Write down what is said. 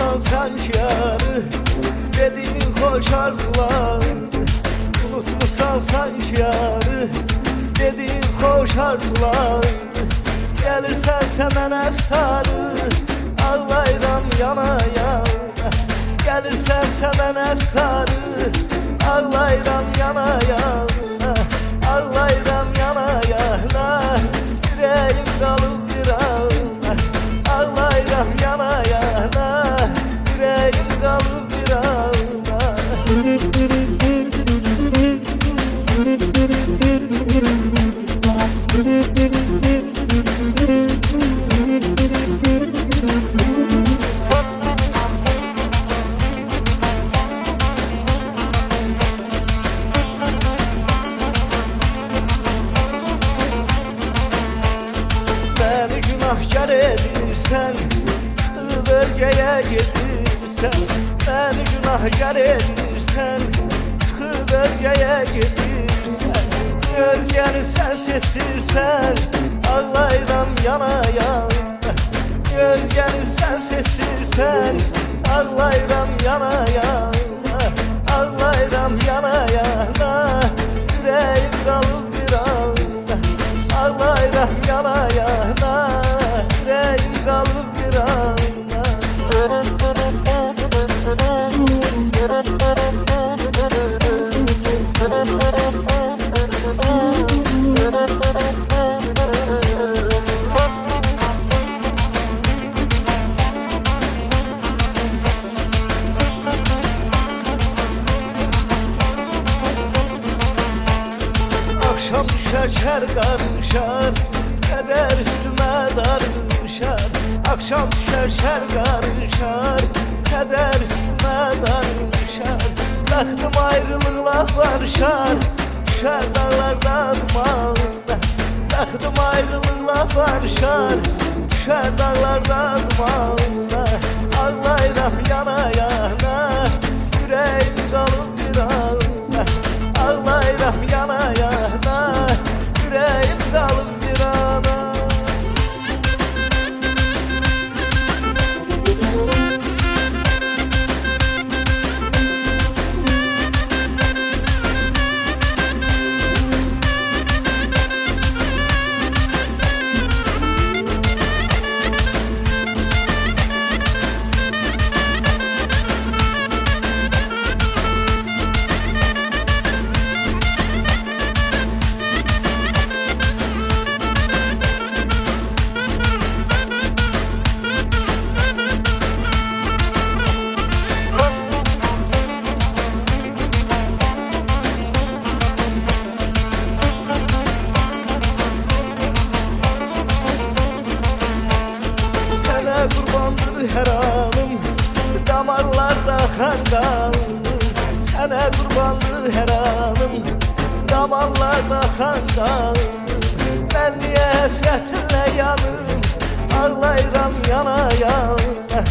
Unutmusan sanki yarı dediğin hoş arzular. Unutmusan sanki yarı dediğin hoş arzular. Gelirsense mənə sarı ağlayıram yana yana. Gelirsense mənə sarı ağlayıram yana yana. Ağlayıram yana yana. Yüreğim qalıb bir ana. Ağlayıram yana yana. Yüreğim qalıb bir ana. Beni günahkar edirsən, çıxıb özgəyə gedirsən. Beni günahkar edirsən, çıxıb özgəyə gedirsən. Özgəni sən seçirsən, ağlayıram yana yana. Özgəni sən seçirsən, ağlayıram yana yana. Ağlayıram yana yana. Yüreğim qalıb bir ana. Ağlayıram yana yana. Yüreğim qalıb bir ana. Akşam düşer şer karışar, keder üstüme darışar. Akşam düşer şer karışar, keder üstüme darışar. Bəxtim ayrılıqla barışar, düşer dağlarda dumanla. Bəxtim ayrılıqla barışar, düşer dağlarda dumanla. Ağlayıram yana yana, yüreğim qalıb bir ana. Ağlayıram yana yana, yüreğim qalıb bir ana. Sənə qurbandır hər anım, damarlarda xandanım. Sənə qurbandır hər anım, damarlarda xandanım. Mən niyə həsrətinlə yanım, ağlayıram yana yana.